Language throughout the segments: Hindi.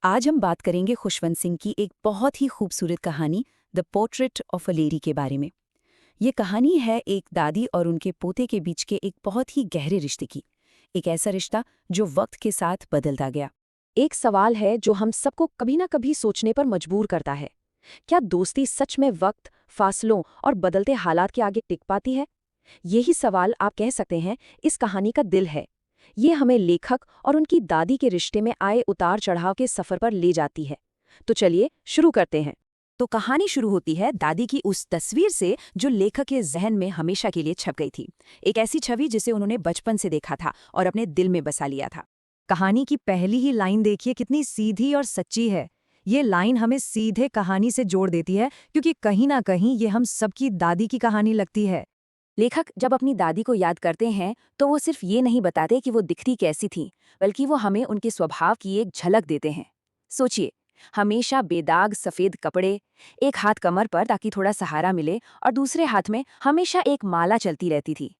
आज हम बात करेंगे खुशवंत सिंह की एक बहुत ही खूबसूरत कहानी the portrait of a lady के बारे में। ये कहानी है एक दादी और उनके पोते के बीच के एक बहुत ही गहरे रिश्ते की। एक ऐसा रिश्ता जो वक्त के साथ बदलता गया। एक सवाल है जो हम सबको कभी ना कभी सोचने पर मजबूर करता है। क्या दोस्ती सच में वक्त, फासलों और बदलते हालात के आगे टिक पाती है? यही सवाल आप कह सकते हैं इस कहानी का दिल है। ये हमें लेखक और उनकी दादी के रिश्ते में आए उतार चढ़ाव के सफर पर ले जाती है। तो चलिए शुरू करते हैं। तो कहानी शुरू होती है दादी की उस तस्वीर से जो लेखक के जहन में हमेशा के लिए छप गई थी। एक ऐसी छवि जिसे उन्होंने बचपन से देखा था और अपने दिल में बसा लिया था। कहानी की पहली ही लाइन देखिए कितनी सीधी और सच्ची है। ये लाइन हमें सीधे कहानी से जोड़ देती है क्योंकि कहीं ना कहीं ये हम सबकी दादी की कहानी लगती है। लेखक जब अपनी दादी को याद करते हैं तो वो सिर्फ ये नहीं बताते कि वो दिखती कैसी थी, बल्कि वो हमें उनके स्वभाव की एक झलक देते हैं। सोचिए, हमेशा बेदाग सफेद कपड़े, एक हाथ कमर पर ताकि थोड़ा सहारा मिले और दूसरे हाथ में हमेशा एक माला चलती रहती थी।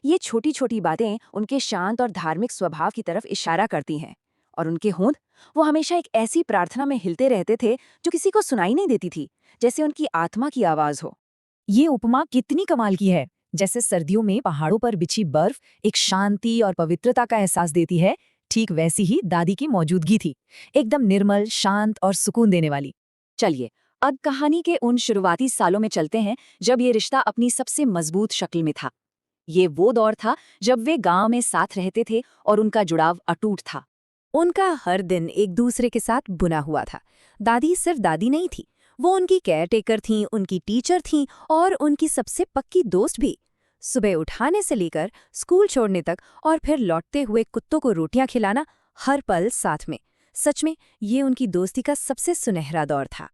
ये छोटी छोटी बातें उनके शांत और धार्मिक स्वभाव की तरफ इशारा करती हैं। और उनके होंठ, वो हमेशा एक ऐसी प्रार्थना में हिलते रहते थे जो किसी को सुनाई नहीं देती थी, जैसे उनकी आत्मा की आवाज हो। ये उपमा कितनी कमाल की है। जैसे सर्दियों में पहाड़ों पर बिछी बर्फ एक शांति और पवित्रता का एहसास देती है, ठीक वैसी ही दादी की मौजूदगी थी, एकदम निर्मल, शांत और सुकून देने वाली। चलिए, अब कहानी के उन शुरुआती सालों में चलते हैं जब ये रिश्ता अपनी सबसे मजबूत शक्ल में था। ये वो दौर था जब वे गांव में साथ रहते थे और उनका जुड़ाव अटूट था। उनका हर दिन एक दूसरे के साथ बुना हुआ था। दादी सिर्फ दादी नहीं थी, वो उनकी केयरटेकर थीं, उनकी टीचर थीं और उनकी सबसे पक्की दोस्त भी। सुबह उठाने से लेकर स्कूल छोड़ने तक और फिर लौटते हुए कुत्तों को रोटियां खिलाना, हर पल साथ में। सच में ये उनकी दोस्ती का सबसे सुनहरा दौर था।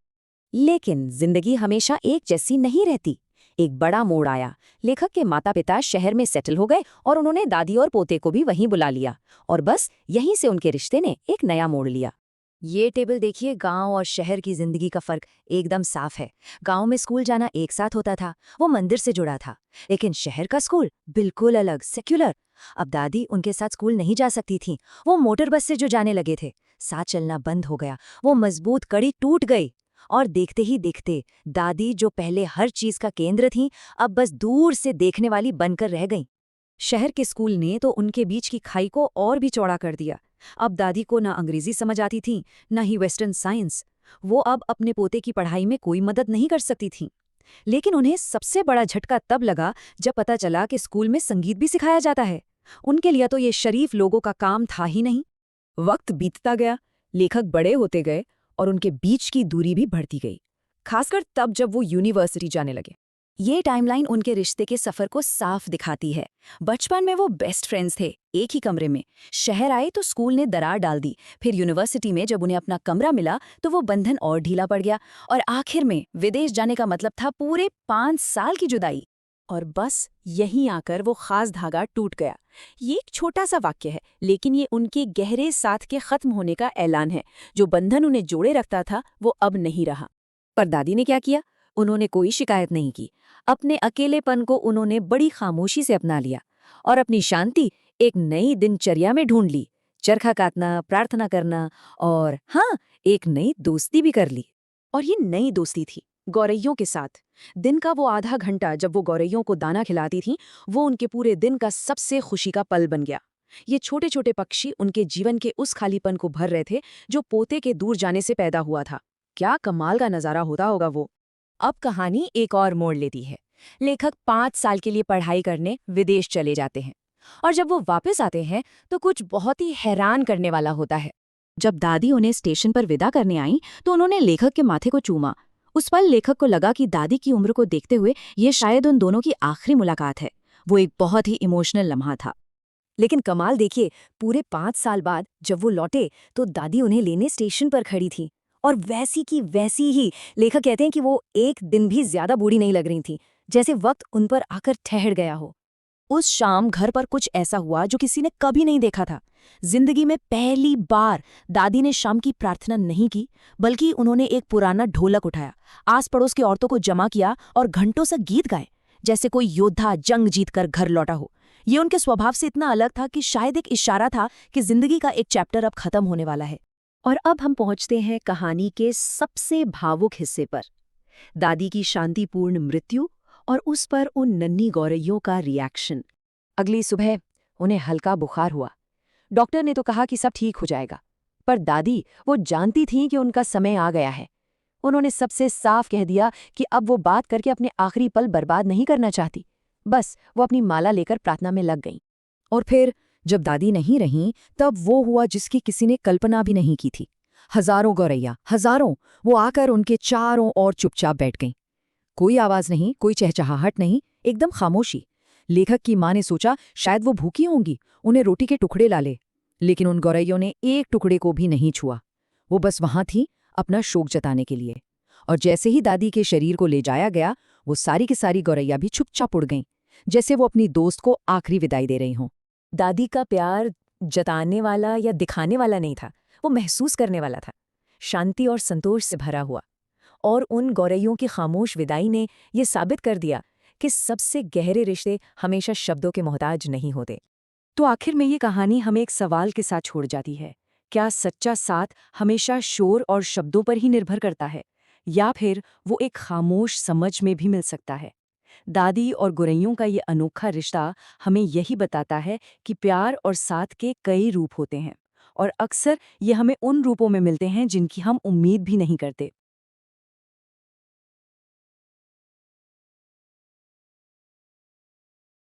लेकिन जिंदगी हमेशा एक जैसी नहीं रहती। एक बड़ा मोड़ आया। लेखक के माता पिता शहर में सेटल हो गए और उन्होंने दादी और पोते को भी वहीं बुला लिया। और बस यहीं से उनके रिश्ते ने एक नया मोड़ लिया। ये टेबल देखिए, गांव और शहर की जिंदगी का फर्क एकदम साफ है। गांव में स्कूल जाना एक साथ होता था, वो मंदिर से जुड़ा था। लेकिन शहर का स्कूल बिल्कुल अलग, सेक्युलर। अब दादी उनके साथ स्कूल नहीं जा सकती थी, वो मोटर बस से जो जाने लगे थे। साथ चलना बंद हो गया, वो मजबूत कड़ी टूट गई। और देखते ही देखते दादी, जो पहले हर चीज का केंद्र थी, अब बस दूर से देखने वाली बनकर रह गईं। शहर के स्कूल ने तो उनके बीच की खाई को और भी चौड़ा कर दिया। अब दादी को ना अंग्रेजी समझ आती थी, न ही वेस्टर्न साइंस। वो अब अपने पोते की पढ़ाई में कोई मदद नहीं कर सकती थीं। लेकिन उन्हें सबसे बड़ा झटका तब लगा जब पता चला कि स्कूल में संगीत भी सिखाया जाता है। उनके लिए तो ये शरीफ लोगों का काम था ही नहीं। वक्त बीतता गया, लेखक बड़े होते गए और उनके बीच की दूरी भी बढ़ती गई, खासकर तब जब वो यूनिवर्सिटी जाने लगे। ये टाइमलाइन उनके रिश्ते के सफर को साफ दिखाती है। बचपन में वो बेस्ट फ्रेंड्स थे, एक ही कमरे में। शहर आए तो स्कूल ने दरार डाल दी। फिर यूनिवर्सिटी में जब उन्हें अपना कमरा मिला तो वो बंधन और ढीला पड़ गया। और आखिर में विदेश जाने का मतलब था पूरे 5 साल की जुदाई। और बस यहीं आकर वो खास धागा टूट गया। ये एक छोटा सा वाक्य है, लेकिन ये उनके गहरे साथ के खत्म होने का ऐलान है। जो बंधन उन्हें जोड़े रखता था वो अब नहीं रहा। पर दादी ने क्या किया? उन्होंने कोई शिकायत नहीं की। अपने अकेलेपन को उन्होंने बड़ी खामोशी से अपना लिया और अपनी शांति एक नई दिनचर्या में ढूंढ ली। चरखा काटना, प्रार्थना करना और हाँ, एक नई दोस्ती भी कर ली। और ये नई दोस्ती थी गौरैयों के साथ। दिन का वो आधा घंटा जब वो गौरैयों को दाना खिलाती थीं, वो उनके पूरे दिन का सबसे खुशी का पल बन गया। ये छोटे छोटे पक्षी उनके जीवन के उस खालीपन को भर रहे थे जो पोते के दूर जाने से पैदा हुआ था। क्या कमाल का नजारा होता होगा वो। अब कहानी एक और मोड़ लेती है। लेखक 5 साल के लिए पढ़ाई करने विदेश चले जाते हैं और जब वो वापस आते हैं तो कुछ बहुत ही हैरान करने वाला होता है। जब दादी उन्हें स्टेशन पर विदा करने आईं तो उन्होंने लेखक के माथे को चूमा। उस पल लेखक को लगा कि दादी की उम्र को देखते हुए ये शायद उन दोनों की आखिरी मुलाकात है। वो एक बहुत ही इमोशनल लम्हा था। लेकिन कमाल देखिए, पूरे 5 साल बाद जब वो लौटे तो दादी उन्हें लेने स्टेशन पर खड़ी थी। और वैसी की वैसी ही। लेखक कहते हैं कि वो एक दिन भी ज्यादा बूढ़ी नहीं लग रही थी, जैसे वक्त उन पर आकर ठहर गया हो। उस शाम घर पर कुछ ऐसा हुआ जो किसी ने कभी नहीं देखा था। जिंदगी में पहली बार दादी ने शाम की प्रार्थना नहीं की, बल्कि उन्होंने एक पुराना ढोलक उठाया, आस पड़ोस की औरतों को जमा किया और घंटों से गीत गाए, जैसे कोई योद्धा जंग जीतकर घर लौटा हो। ये उनके स्वभाव से इतना अलग था कि शायद एक इशारा था कि जिंदगी का एक चैप्टर अब खत्म होने वाला है। और अब हम पहुंचते हैं कहानी के सबसे भावुक हिस्से पर, दादी की शांतिपूर्ण मृत्यु और उस पर उन नन्ही गौरैयों का रिएक्शन। अगली सुबह उन्हें हल्का बुखार हुआ। डॉक्टर ने तो कहा कि सब ठीक हो जाएगा, पर दादी वो जानती थीं कि उनका समय आ गया है। उन्होंने सबसे साफ कह दिया कि अब वो बात करके अपने आखिरी पल बर्बाद नहीं करना चाहती। बस वो अपनी माला लेकर प्रार्थना में लग गईं। और फिर जब दादी नहीं रहीं, तब वो हुआ जिसकी किसी ने कल्पना भी नहीं की थी। हजारों गौरैया, हजारों, वो आकर उनके चारों ओर चुपचाप बैठ गईं। कोई आवाज नहीं, कोई चहचहाहट नहीं, एकदम खामोशी। लेखक की माँ ने सोचा शायद वो भूखी होंगी, उन्हें रोटी के टुकड़े ला ले। लेकिन उन गौरैयों ने एक टुकड़े को भी नहीं छुआ। वो बस वहां थी, अपना शोक जताने के लिए। और जैसे ही दादी के शरीर को ले जाया गया, वो सारी की सारी गौरैया भी चुपचाप उड़ गईं, जैसे वो अपनी दोस्त को आखिरी विदाई दे रही हों। दादी का प्यार जताने वाला या दिखाने वाला नहीं था, वो महसूस करने वाला था, शांति और संतोष से भरा हुआ। और उन गौरैयों की खामोश विदाई ने ये साबित कर दिया कि सबसे गहरे रिश्ते हमेशा शब्दों के मोहताज नहीं होते। तो आखिर में ये कहानी हमें एक सवाल के साथ छोड़ जाती है, क्या सच्चा साथ हमेशा शोर और शब्दों पर ही निर्भर करता है, या फिर वो एक खामोश समझ में भी मिल सकता है? दादी और गौरैयों का ये अनोखा रिश्ता हमें यही बताता है कि प्यार और साथ के कई रूप होते हैं, और अक्सर ये हमें उन रूपों में मिलते हैं जिनकी हम उम्मीद भी नहीं करते।